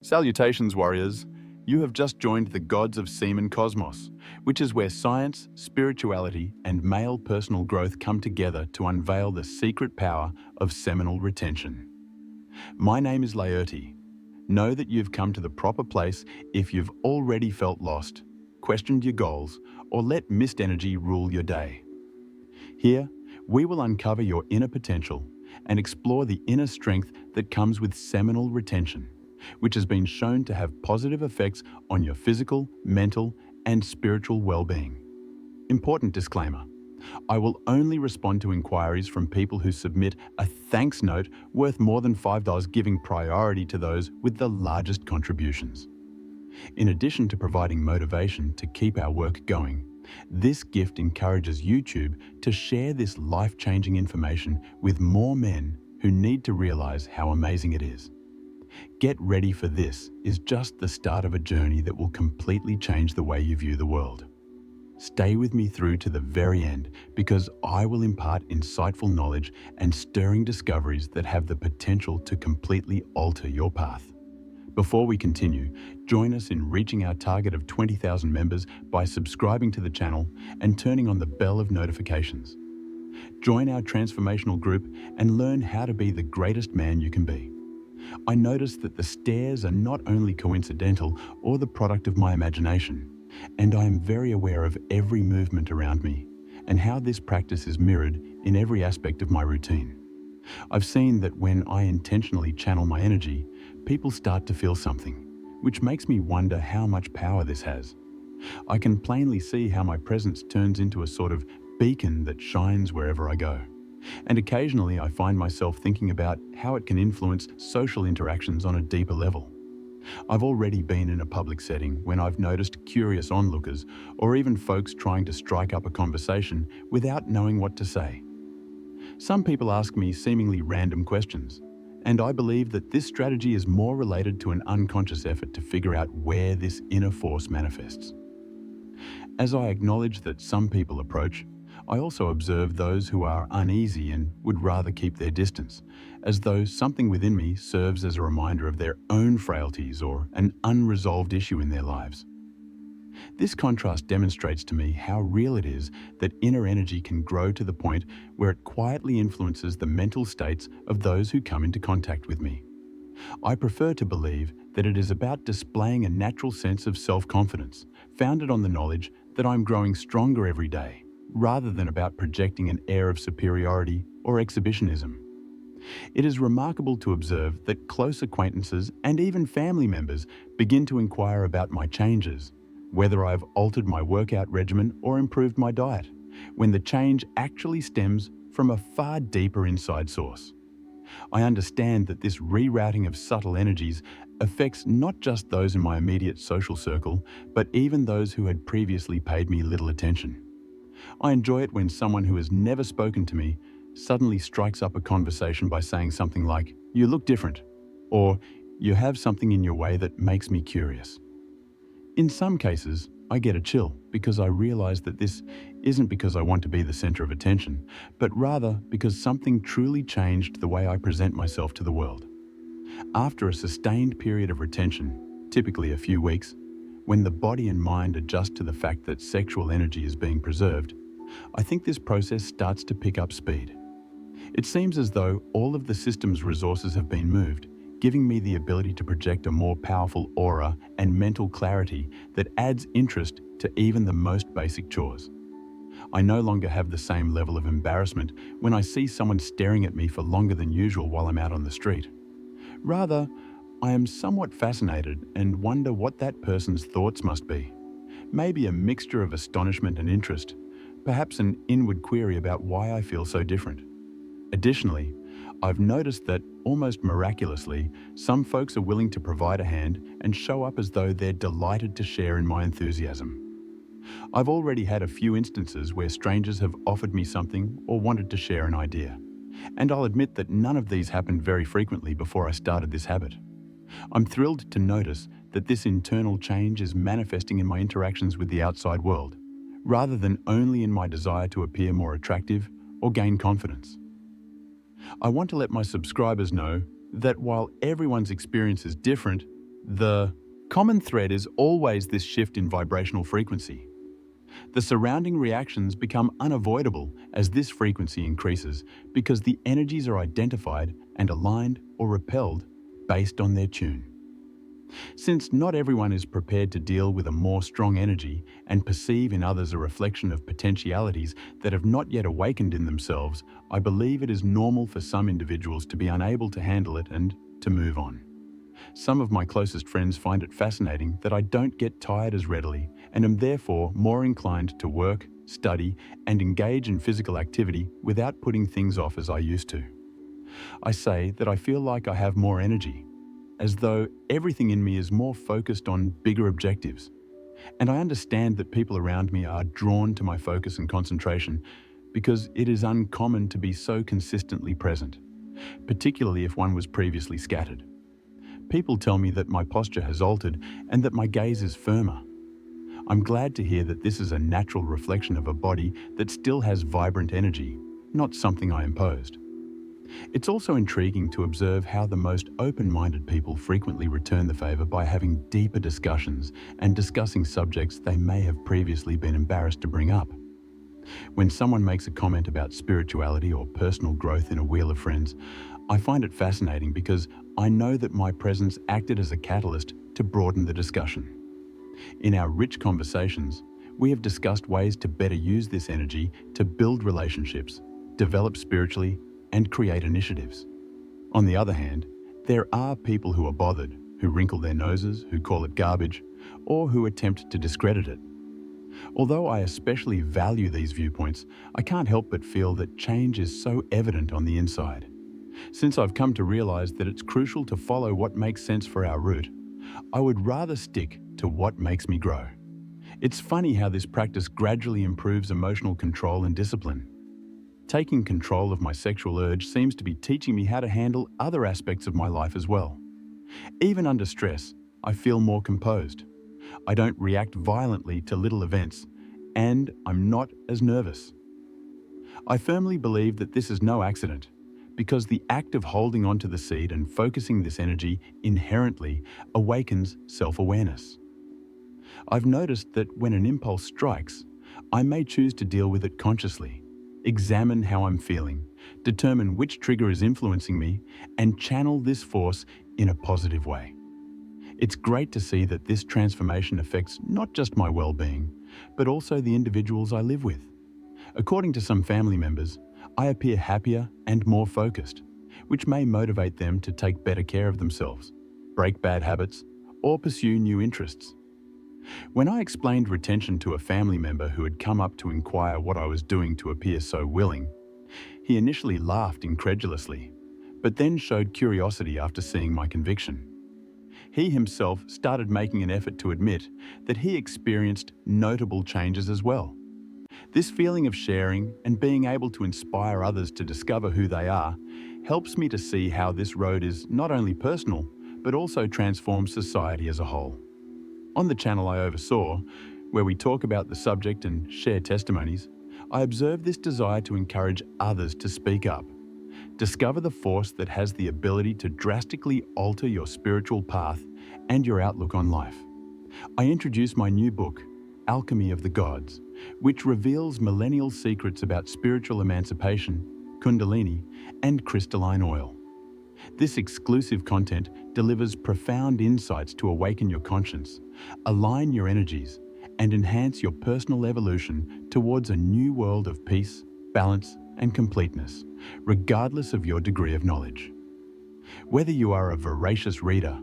Salutations, warriors. You have just joined the gods of Semen cosmos, which is where science, spirituality, and male personal growth come together to unveil the secret power of seminal retention. My name is Laerti. Know that you've come to the proper place if you've already felt lost, questioned your goals, or let missed energy rule your day. Here, we will uncover your inner potential and explore the inner strength that comes with seminal retention, which has been shown to have positive effects on your physical, mental, and spiritual well-being. Important disclaimer: I will only respond to inquiries from people who submit a thanks note worth more than $5, giving priority to those with the largest contributions. In addition to providing motivation to keep our work going, this gift encourages YouTube to share this life-changing information with more men who need to realize how amazing it is. Get ready, for this is just the start of a journey that will completely change the way you view the world. Stay with me through to the very end, because I will impart insightful knowledge and stirring discoveries that have the potential to completely alter your path. Before we continue, join us in reaching our target of 20,000 members by subscribing to the channel and turning on the bell of notifications. Join our Transformational group and learn how to be the greatest man you can be. I noticed that the stairs are not only coincidental or the product of my imagination, and I am very aware of every movement around me and how this practice is mirrored in every aspect of my routine. I've seen that when I intentionally channel my energy, people start to feel something, which makes me wonder how much power this has. I can plainly see how my presence turns into a sort of beacon that shines wherever I go. And occasionally I find myself thinking about how it can influence social interactions on a deeper level. I've already been in a public setting when I've noticed curious onlookers, or even folks trying to strike up a conversation without knowing what to say. Some people ask me seemingly random questions, and I believe that this strategy is more related to an unconscious effort to figure out where this inner force manifests. As I acknowledge that some people approach, I also observe those who are uneasy and would rather keep their distance, as though something within me serves as a reminder of their own frailties or an unresolved issue in their lives. This contrast demonstrates to me how real it is that inner energy can grow to the point where it quietly influences the mental states of those who come into contact with me. I prefer to believe that it is about displaying a natural sense of self-confidence, founded on the knowledge that I'm growing stronger every day, rather than about projecting an air of superiority or exhibitionism. It is remarkable to observe that close acquaintances and even family members begin to inquire about my changes, whether I've altered my workout regimen or improved my diet, when the change actually stems from a far deeper inside source. I understand that this rerouting of subtle energies affects not just those in my immediate social circle, but even those who had previously paid me little attention. I enjoy it when someone who has never spoken to me suddenly strikes up a conversation by saying something like, "You look different," or "You have something in your way that makes me curious." In some cases, I get a chill because I realize that this isn't because I want to be the center of attention, but rather because something truly changed the way I present myself to the world. After a sustained period of retention, typically a few weeks, when the body and mind adjust to the fact that sexual energy is being preserved, I think this process starts to pick up speed. It seems as though all of the system's resources have been moved, giving me the ability to project a more powerful aura and mental clarity that adds interest to even the most basic chores. I no longer have the same level of embarrassment when I see someone staring at me for longer than usual while I'm out on the street. Rather, I am somewhat fascinated and wonder what that person's thoughts must be. Maybe a mixture of astonishment and interest, perhaps an inward query about why I feel so different. Additionally, I've noticed that, almost miraculously, some folks are willing to provide a hand and show up as though they're delighted to share in my enthusiasm. I've already had a few instances where strangers have offered me something or wanted to share an idea, and I'll admit that none of these happened very frequently before I started this habit. I'm thrilled to notice that this internal change is manifesting in my interactions with the outside world, rather than only in my desire to appear more attractive or gain confidence. I want to let my subscribers know that while everyone's experience is different, The common thread is always this shift in vibrational frequency. The surrounding reactions become unavoidable as this frequency increases because the energies are identified and aligned or repelled based on their tune. Since not everyone is prepared to deal with a more strong energy and perceive in others a reflection of potentialities that have not yet awakened in themselves, I believe it is normal for some individuals to be unable to handle it and to move on. Some of my closest friends find it fascinating that I don't get tired as readily and am therefore more inclined to work, study, and engage in physical activity without putting things off as I used to. I say that I feel like I have more energy, as though everything in me is more focused on bigger objectives. And I understand that people around me are drawn to my focus and concentration because it is uncommon to be so consistently present, particularly if one was previously scattered. People tell me that my posture has altered and that my gaze is firmer. I'm glad to hear that this is a natural reflection of a body that still has vibrant energy, not something I imposed. It's also intriguing to observe how the most open-minded people frequently return the favor by having deeper discussions and discussing subjects they may have previously been embarrassed to bring up. When someone makes a comment about spirituality or personal growth in a wheel of friends, I find it fascinating because I know that my presence acted as a catalyst to broaden the discussion. In our rich conversations, we have discussed ways to better use this energy to build relationships, develop spiritually, and create initiatives. On the other hand, there are people who are bothered, who wrinkle their noses, who call it garbage, or who attempt to discredit it. Although I especially value these viewpoints, I can't help but feel that change is so evident on the inside. Since I've come to realize that it's crucial to follow what makes sense for our route, I would rather stick to what makes me grow. It's funny how this practice gradually improves emotional control and discipline. Taking control of my sexual urge seems to be teaching me how to handle other aspects of my life as well. Even under stress, I feel more composed. I don't react violently to little events, and I'm not as nervous. I firmly believe that this is no accident, because the act of holding onto the seed and focusing this energy inherently awakens self-awareness. I've noticed that when an impulse strikes, I may choose to deal with it consciously, examine how I'm feeling, determine which trigger is influencing me, and channel this force in a positive way. It's great to see that this transformation affects not just my well-being, but also the individuals I live with. According to some family members, I appear happier and more focused, which may motivate them to take better care of themselves, break bad habits, or pursue new interests. When I explained retention to a family member who had come up to inquire what I was doing to appear so willing, he initially laughed incredulously, but then showed curiosity after seeing my conviction. He himself started making an effort to admit that he experienced notable changes as well. This feeling of sharing and being able to inspire others to discover who they are helps me to see how this road is not only personal, but also transforms society as a whole. On the channel I oversaw, where we talk about the subject and share testimonies, I observe this desire to encourage others to speak up. Discover the force that has the ability to drastically alter your spiritual path and your outlook on life. I introduce my new book, Alchemy of the Gods, which reveals millennial secrets about spiritual emancipation, Kundalini, and crystalline oil. This exclusive content delivers profound insights to awaken your conscience, align your energies, and enhance your personal evolution towards a new world of peace, balance, and completeness, regardless of your degree of knowledge. Whether you are a voracious reader,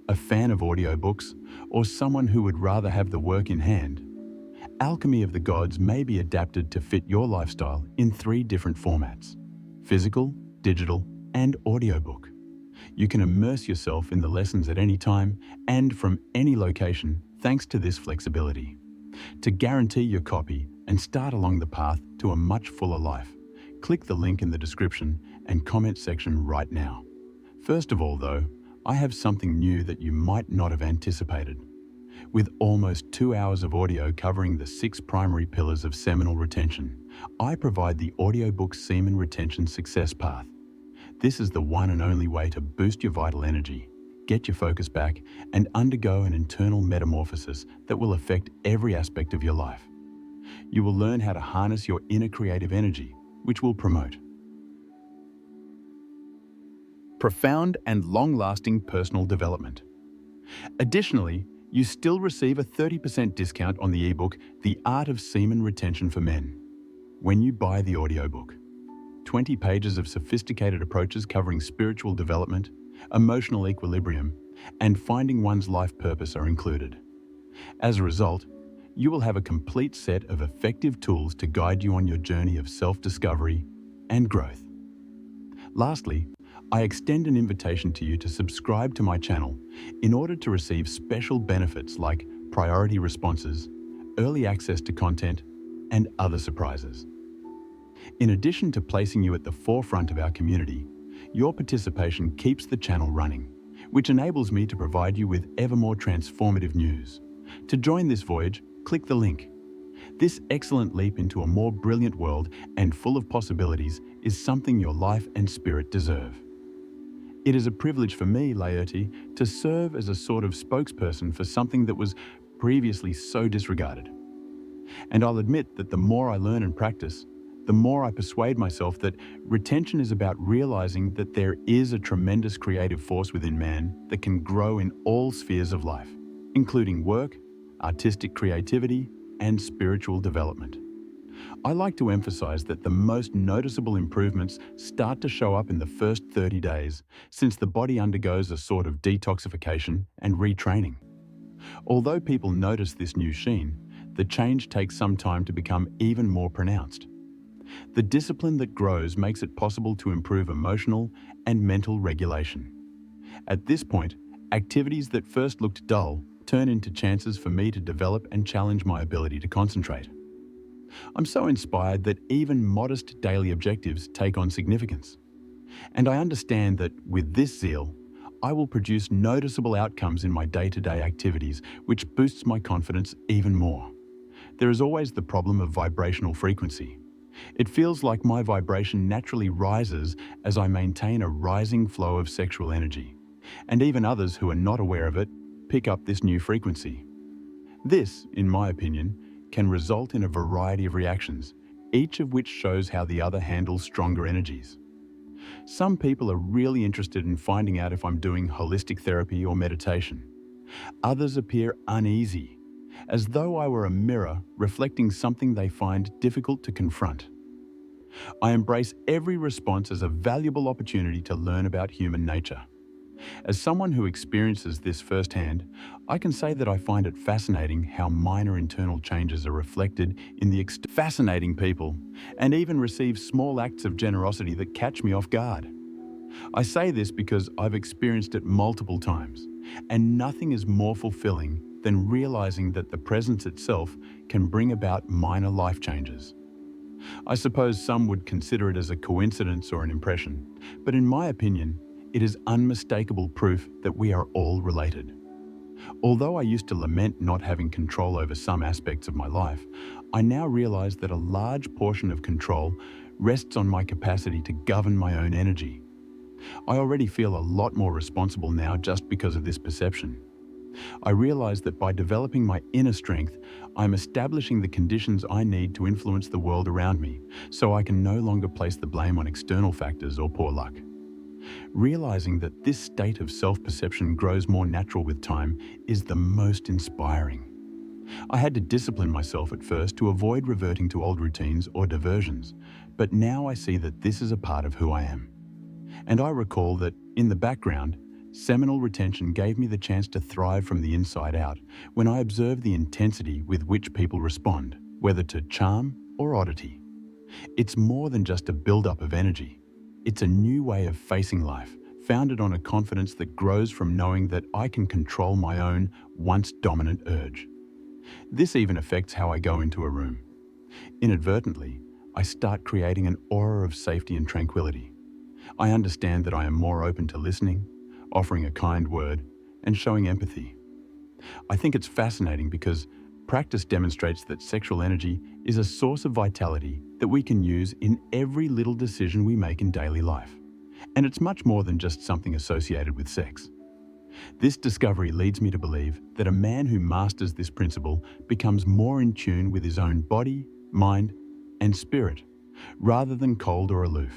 a fan of audiobooks, or someone who would rather have the work in hand, Alchemy of the Gods may be adapted to fit your lifestyle in 3 different formats: physical, digital, and audiobook. You can immerse yourself in the lessons at any time and from any location thanks to this flexibility. To guarantee your copy and start along the path to a much fuller life, click the link in the description and comment section right now. First of all though, I have something new that you might not have anticipated. With almost 2 hours of audio covering the 6 primary pillars of seminal retention, I provide the audiobook Semen Retention Success Path. This is the one and only way to boost your vital energy, get your focus back, and undergo an internal metamorphosis that will affect every aspect of your life. You will learn how to harness your inner creative energy, which will promote profound and long-lasting personal development. Additionally, you still receive a 30% discount on the ebook, The Art of Semen Retention for Men, when you buy the audiobook. 20 pages of sophisticated approaches covering spiritual development, emotional equilibrium, and finding one's life purpose are included. As a result, you will have a complete set of effective tools to guide you on your journey of self-discovery and growth. Lastly, I extend an invitation to you to subscribe to my channel in order to receive special benefits like priority responses, early access to content, and other surprises. In addition to placing you at the forefront of our community, your participation keeps the channel running, which enables me to provide you with ever more transformative news. To join this voyage, click the link. This excellent leap into a more brilliant world and full of possibilities is something your life and spirit deserve. It is a privilege for me, Laerti, to serve as a sort of spokesperson for something that was previously so disregarded. And I'll admit that the more I learn and practice, the more I persuade myself that retention is about realizing that there is a tremendous creative force within man that can grow in all spheres of life, including work, artistic creativity, and spiritual development. I like to emphasize that the most noticeable improvements start to show up in the first 30 days, since the body undergoes a sort of detoxification and retraining. Although people notice this new sheen, the change takes some time to become even more pronounced. The discipline that grows makes it possible to improve emotional and mental regulation. At this point, activities that first looked dull turn into chances for me to develop and challenge my ability to concentrate. I'm so inspired that even modest daily objectives take on significance. And I understand that with this zeal, I will produce noticeable outcomes in my day-to-day activities, which boosts my confidence even more. There is always the problem of vibrational frequency. It feels like my vibration naturally rises as I maintain a rising flow of sexual energy, and even others who are not aware of it pick up this new frequency. This, in my opinion, can result in a variety of reactions, each of which shows how the other handles stronger energies. Some people are really interested in finding out if I'm doing holistic therapy or meditation. Others appear uneasy, as though I were a mirror reflecting something they find difficult to confront. I embrace every response as a valuable opportunity to learn about human nature. As someone who experiences this firsthand, I can say that I find it fascinating how minor internal changes are reflected in the fascinating people, and even receive small acts of generosity that catch me off guard. I say this because I've experienced it multiple times, and nothing is more fulfilling than realizing that the presence itself can bring about minor life changes. I suppose some would consider it as a coincidence or an impression, but in my opinion, it is unmistakable proof that we are all related. Although I used to lament not having control over some aspects of my life, I now realize that a large portion of control rests on my capacity to govern my own energy. I already feel a lot more responsible now just because of this perception. I realize that by developing my inner strength, I'm establishing the conditions I need to influence the world around me, so I can no longer place the blame on external factors or poor luck. Realizing that this state of self-perception grows more natural with time is the most inspiring. I had to discipline myself at first to avoid reverting to old routines or diversions, but now I see that this is a part of who I am. And I recall that, in the background, seminal retention gave me the chance to thrive from the inside out when I observed the intensity with which people respond, whether to charm or oddity. It's more than just a build-up of energy. It's a new way of facing life, founded on a confidence that grows from knowing that I can control my own once dominant urge. This even affects how I go into a room. Inadvertently, I start creating an aura of safety and tranquility. I understand that I am more open to listening, offering a kind word, and showing empathy. I think it's fascinating because practice demonstrates that sexual energy is a source of vitality that we can use in every little decision we make in daily life. And it's much more than just something associated with sex. This discovery leads me to believe that a man who masters this principle becomes more in tune with his own body, mind, and spirit, rather than cold or aloof.